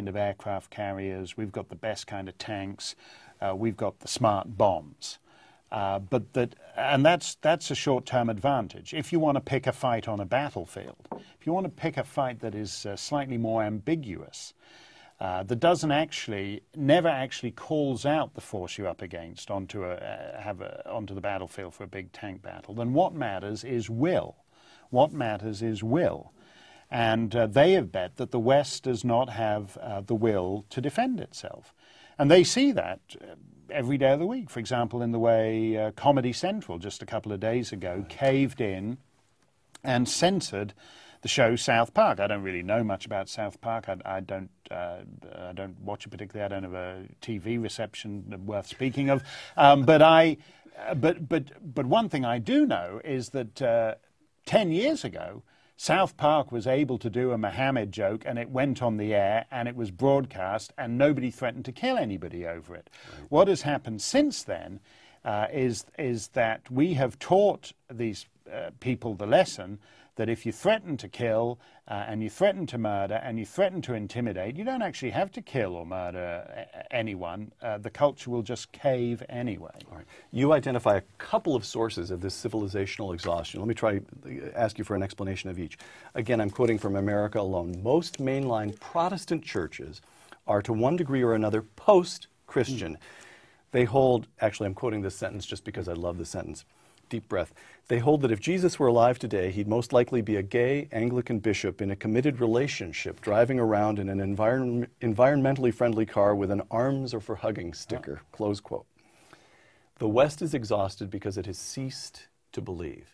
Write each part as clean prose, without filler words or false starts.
kind of aircraft carriers, we've got the best kind of tanks, we've got the smart bombs. And that's a short-term advantage. If you want to pick a fight on a battlefield, if you want to pick a fight that is slightly more ambiguous, that doesn't actually, never actually calls out the force you're up against onto the battlefield for a big tank battle, then what matters is will. What matters is will. And they have bet that the West does not have the will to defend itself. And they see that every day of the week. For example, in the way Comedy Central just a couple of days ago caved in and censored the show South Park. I don't really know much about South Park. I don't watch it particularly. I don't have a TV reception worth speaking of. But one thing I do know is that 10 years ago, South Park was able to do a Mohammed joke, and it went on the air, and it was broadcast, and nobody threatened to kill anybody over it. Right. What has happened since then is that we have taught these people the lesson that if you threaten to kill and you threaten to murder and you threaten to intimidate, you don't actually have to kill or murder anyone. The culture will just cave anyway. All right. You identify a couple of sources of this civilizational exhaustion. Let me try to ask you for an explanation of each. Again, I'm quoting from America Alone. Most mainline Protestant churches are to one degree or another post-Christian. They hold, actually I'm quoting this sentence just because I love the sentence. Deep breath. They hold that if Jesus were alive today, he'd most likely be a gay Anglican bishop in a committed relationship, driving around in an environmentally friendly car with an arms are for hugging sticker, close quote. The West is exhausted because it has ceased to believe.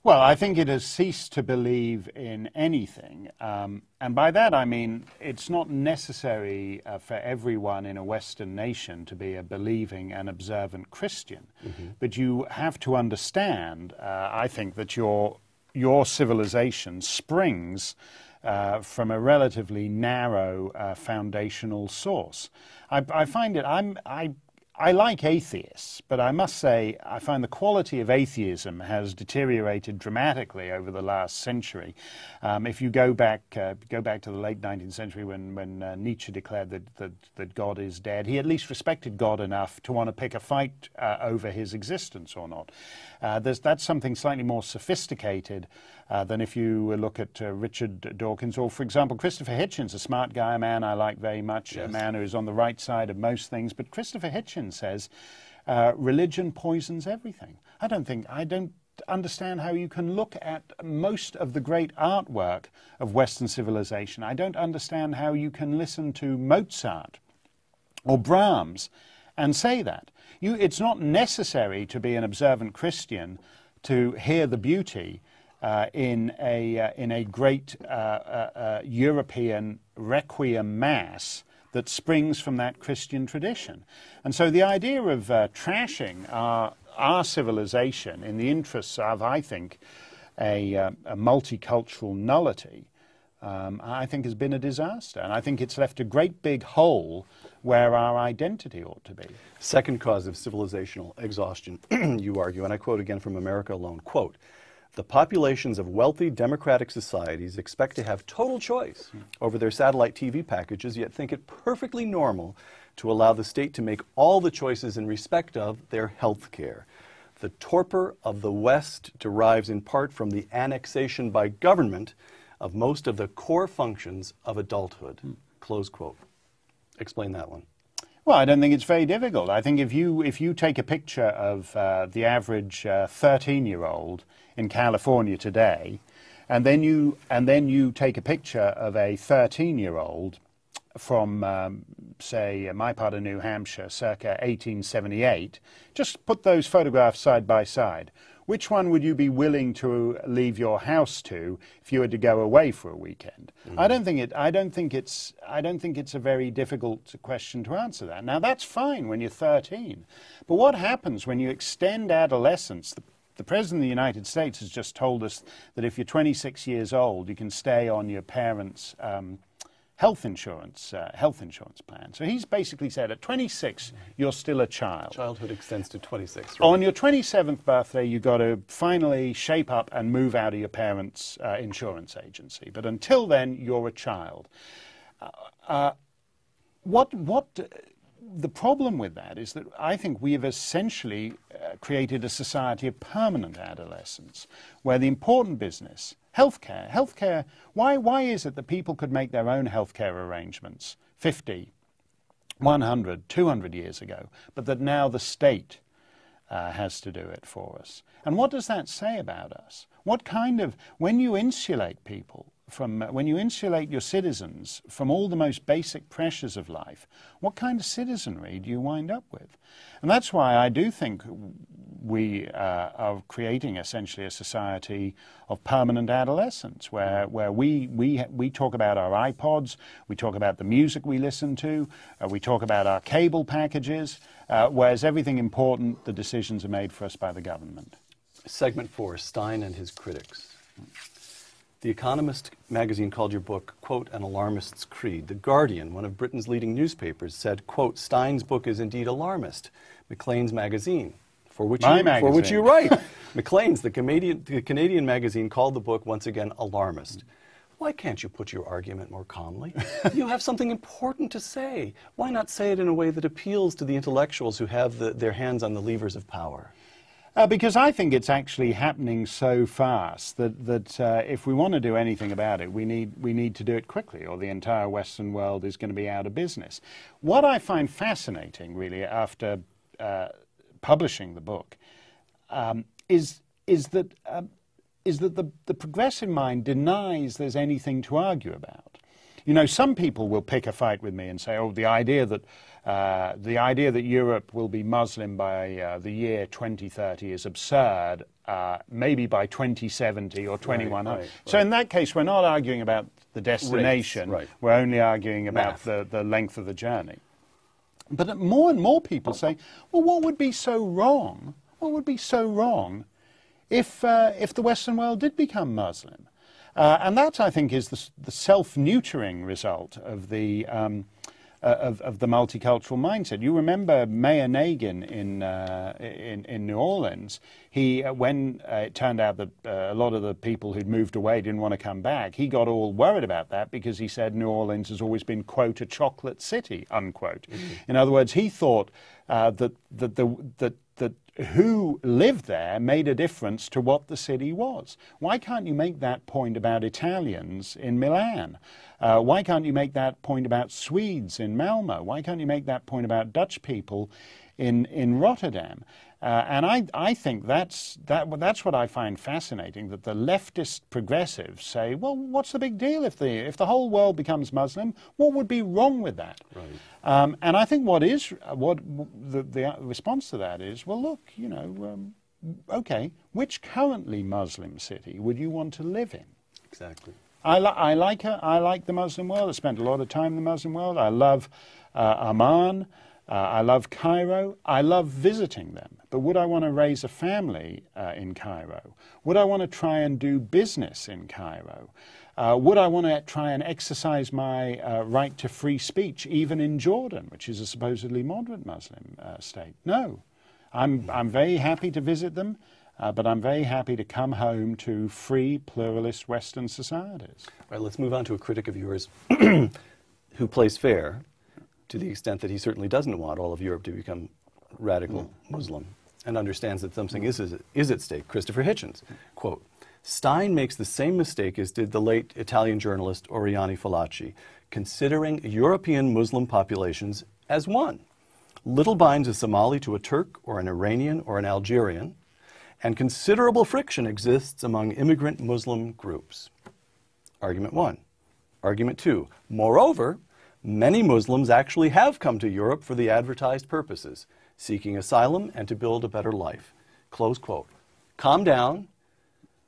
Well, I think it has ceased to believe in anything. And by that I mean it's not necessary for everyone in a Western nation to be a believing and observant Christian. But you have to understand, I think, that your civilization springs from a relatively narrow foundational source. I find it, I like atheists, but I must say I find the quality of atheism has deteriorated dramatically over the last century. If you go back to the late 19th century when Nietzsche declared that God is dead, he at least respected God enough to want to pick a fight over his existence or not. That's something slightly more sophisticated than if you look at Richard Dawkins or, for example, Christopher Hitchens, a smart guy, a man I like very much, yes. A man who is on the right side of most things. But Christopher Hitchens says, religion poisons everything. I don't understand how you can look at most of the great artwork of Western civilization. I don't understand how you can listen to Mozart or Brahms and say that. It's not necessary to be an observant Christian to hear the beauty in a great European requiem mass that springs from that Christian tradition. And so the idea of trashing our civilization in the interests of, I think, a multicultural nullity, I think has been a disaster. And I think it's left a great big hole where our identity ought to be. Second cause of civilizational exhaustion, you argue, and I quote again from America Alone, quote, the populations of wealthy democratic societies expect to have total choice over their satellite TV packages, yet think it perfectly normal to allow the state to make all the choices in respect of their health care. The torpor of the West derives in part from the annexation by government of most of the core functions of adulthood. Close quote. Explain that one. Well, I don't think it's very difficult. I think if you take a picture of the average 13-year-old in California today, and then you take a picture of a 13-year-old from, say, my part of New Hampshire, circa 1878, just put those photographs side by side. Which one would you be willing to leave your house to if you had to go away for a weekend? I don't think it's a very difficult question to answer that. Now that's fine when you're 13, but what happens when you extend adolescence? The President of the United States has just told us that if you're 26 years old, you can stay on your parents' health insurance plan. So he's basically said at 26, you're still a child. Childhood extends to 26. Right? On your 27th birthday, you've got to finally shape up and move out of your parents' insurance agency. But until then, you're a child. The problem with that is that I think we have essentially created a society of permanent adolescence, where the important business, healthcare, why is it that people could make their own healthcare arrangements 50, 100, 200 years ago, but that now the state has to do it for us? And what does that say about us? What kind of, when you insulate people from, when you insulate your citizens from all the most basic pressures of life, what kind of citizenry do you wind up with? And that's why I do think we are creating essentially a society of permanent adolescence, where we talk about our iPods, we talk about the music we listen to, we talk about our cable packages, whereas everything important, the decisions are made for us by the government. Segment 4, Steyn and his critics. The Economist magazine called your book, quote, an alarmist's creed. The Guardian, one of Britain's leading newspapers, said, quote, Steyn's book is indeed alarmist. Maclean's magazine, for which you write. Maclean's, the Canadian magazine, called the book once again alarmist. Why can't you put your argument more calmly? You have something important to say. Why not say it in a way that appeals to the intellectuals who have their hands on the levers of power? Because I think it's actually happening so fast that if we want to do anything about it, we need to do it quickly, or the entire Western world is going to be out of business. What I find fascinating, really, after publishing the book, is that the progressive mind denies there's anything to argue about. You know, some people will pick a fight with me and say, "Oh, the idea that Europe will be Muslim by the year 2030 is absurd. Maybe by 2070 or 2100." Right. So in that case, we're not arguing about the destination. Right. We're only arguing about the length of the journey. But more and more people say, "Well, what would be so wrong? What would be so wrong if the Western world did become Muslim?" And that, I think, is the self-neutering result of the multicultural mindset. You remember Mayor Nagin in New Orleans. When it turned out that a lot of the people who'd moved away didn't want to come back, he got all worried about that because he said New Orleans has always been, quote, a chocolate city, unquote. In other words, he thought that who lived there made a difference to what the city was. Why can't you make that point about Italians in Milan? Why can't you make that point about Swedes in Malmo? Why can't you make that point about Dutch people in Rotterdam? And I think that's what I find fascinating, that the leftist progressives say, well, what's the big deal if the whole world becomes Muslim? What would be wrong with that? Right. And I think what the response to that is, well, look, you know, okay, which currently Muslim city would you want to live in? Exactly. I like the Muslim world. I spent a lot of time in the Muslim world. I love Amman. I love Cairo. I love visiting them. But would I want to raise a family in Cairo? Would I want to try and do business in Cairo? Would I want to try and exercise my right to free speech even in Jordan, which is a supposedly moderate Muslim state? No. I'm very happy to visit them, but I'm very happy to come home to free, pluralist Western societies. All right, let's move on to a critic of yours who plays fair, to the extent that he certainly doesn't want all of Europe to become radical Muslim, and understands that something is at stake. Christopher Hitchens, quote, Steyn makes the same mistake as did the late Italian journalist Oriani Fallaci, considering European Muslim populations as one. Little binds a Somali to a Turk or an Iranian or an Algerian, and considerable friction exists among immigrant Muslim groups. Argument 1. Argument 2. Moreover, many Muslims actually have come to Europe for the advertised purposes, seeking asylum and to build a better life. Close quote. Calm down.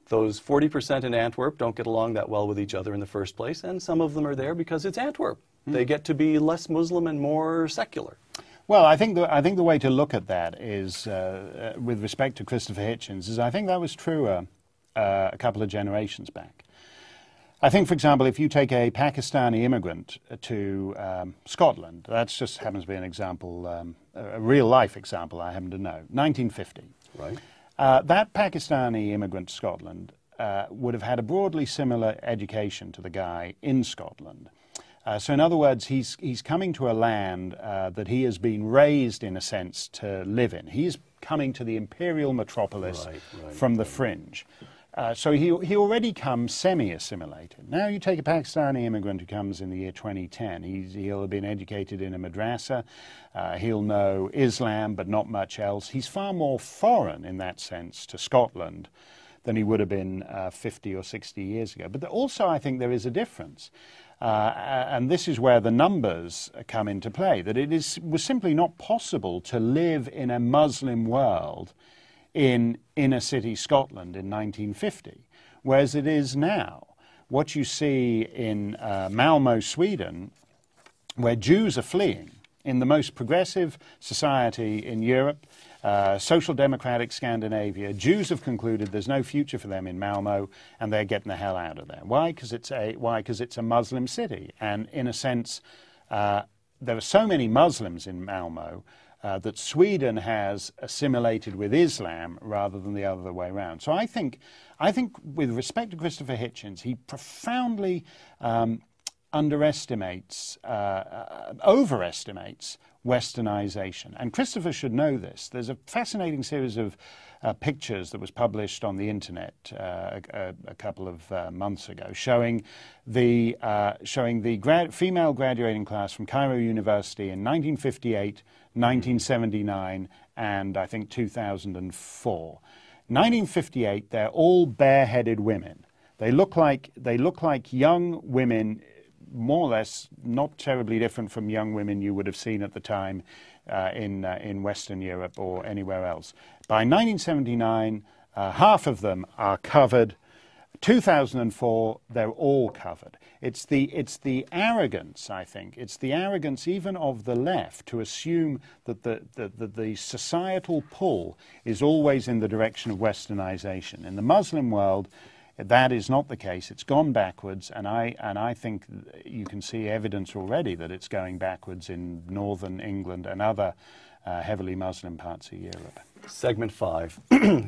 Those 40% in Antwerp don't get along that well with each other in the first place, and some of them are there because it's Antwerp. They get to be less Muslim and more secular. Well, I think the way to look at that is, with respect to Christopher Hitchens, is I think that was true a couple of generations back. I think, for example, if you take a Pakistani immigrant to Scotland, that just happens to be an example, a real-life example I happen to know, 1950. Right. That Pakistani immigrant to Scotland would have had a broadly similar education to the guy in Scotland. So in other words, he's coming to a land that he has been raised, in a sense, to live in. He's coming to the imperial metropolis from the fringe. So he already comes semi-assimilated. Now you take a Pakistani immigrant who comes in the year 2010. He'll have been educated in a madrasa. He'll know Islam, but not much else. He's far more foreign in that sense to Scotland than he would have been 50 or 60 years ago. But also I think there is a difference. And this is where the numbers come into play, that was simply not possible to live in a Muslim world in inner city Scotland in 1950, whereas it is now. What you see in Malmo, Sweden, where Jews are fleeing, in the most progressive society in Europe, social democratic Scandinavia, Jews have concluded there's no future for them in Malmo, and they're getting the hell out of there. Why? Because it's a Muslim city, and in a sense, there are so many Muslims in Malmo that Sweden has assimilated with Islam rather than the other way around. So I think with respect to Christopher Hitchens, he profoundly overestimates Westernization. And Christopher should know this. There's a fascinating series of pictures that was published on the internet a couple of months ago, showing the female graduating class from Cairo University in 1958, 1979, and I think 2004. 1958, they're all bareheaded women. They look like young women, more or less not terribly different from young women you would have seen at the time in Western Europe or anywhere else. By 1979, half of them are covered. 2004, they're all covered. It's the arrogance, I think. It's the arrogance even of the left to assume that the societal pull is always in the direction of Westernization. In the Muslim world, that is not the case. It's gone backwards, and I think you can see evidence already that it's going backwards in northern England and other heavily Muslim parts of Europe. Segment 5,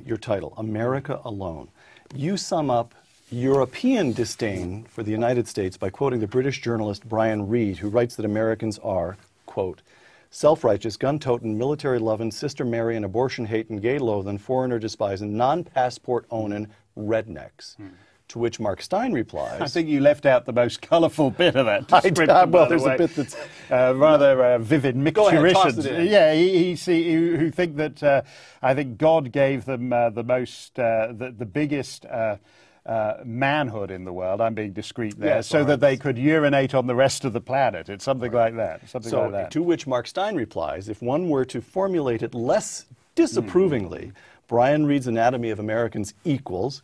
your title, America Alone. You sum up European disdain for the United States by quoting the British journalist Brian Reed, who writes that Americans are, quote, self-righteous, gun-toting, military-loving, sister-marrying, abortion-hating, gay-loathing, foreigner-despising, non-passport-owning rednecks. To which Mark Steyn replies... I think you left out the most colourful bit of that description. Well, there's a bit that's... rather vivid mixturitions. Go ahead, toss it in. Yeah, who think that I think God gave them the biggest manhood in the world. I'm being discreet there, yes, so that they could urinate on the rest of the planet. It's something like that. To which Mark Steyn replies, if one were to formulate it less disapprovingly, Brian Reed's Anatomy of Americans equals,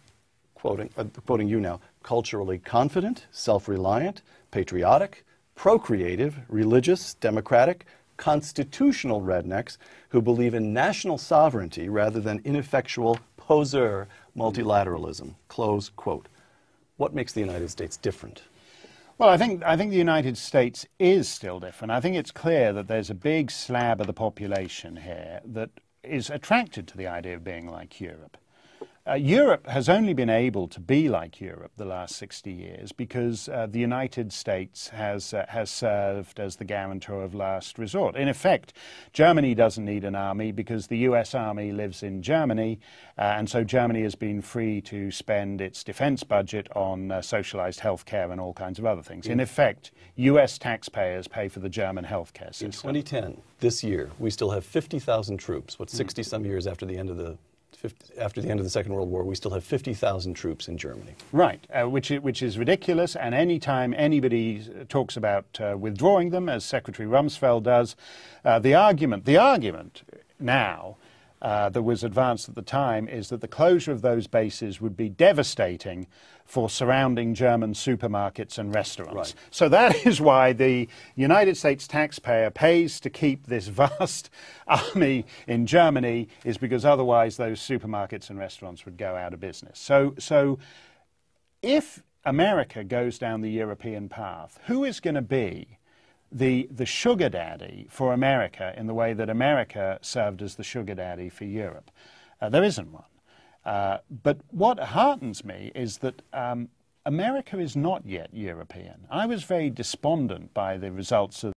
quoting you now, culturally confident, self-reliant, patriotic, procreative, religious, democratic, constitutional rednecks who believe in national sovereignty rather than ineffectual poseur multilateralism. Close quote. What makes the United States different? Well, I think the United States is still different. I think it's clear that there's a big slab of the population here that is attracted to the idea of being like Europe. Europe has only been able to be like Europe the last 60 years because the United States has served as the guarantor of last resort. In effect, Germany doesn't need an army because the US Army lives in Germany, and so Germany has been free to spend its defense budget on socialized health care and all kinds of other things. In effect, US taxpayers pay for the German health care system. In 2010, this year, we still have 50,000 troops. 60-some years after the end of the Second World War, we still have 50,000 troops in Germany. Right, which is ridiculous, and any time anybody talks about withdrawing them, as Secretary Rumsfeld does, the argument now that was advanced at the time is that the closure of those bases would be devastating for surrounding German supermarkets and restaurants. Right. So that is why the United States taxpayer pays to keep this vast army in Germany, is because otherwise those supermarkets and restaurants would go out of business. So if America goes down the European path, who is going to be the sugar daddy for America in the way that America served as the sugar daddy for Europe? There isn't one. But what heartens me is that America is not yet European. I was very despondent by the results of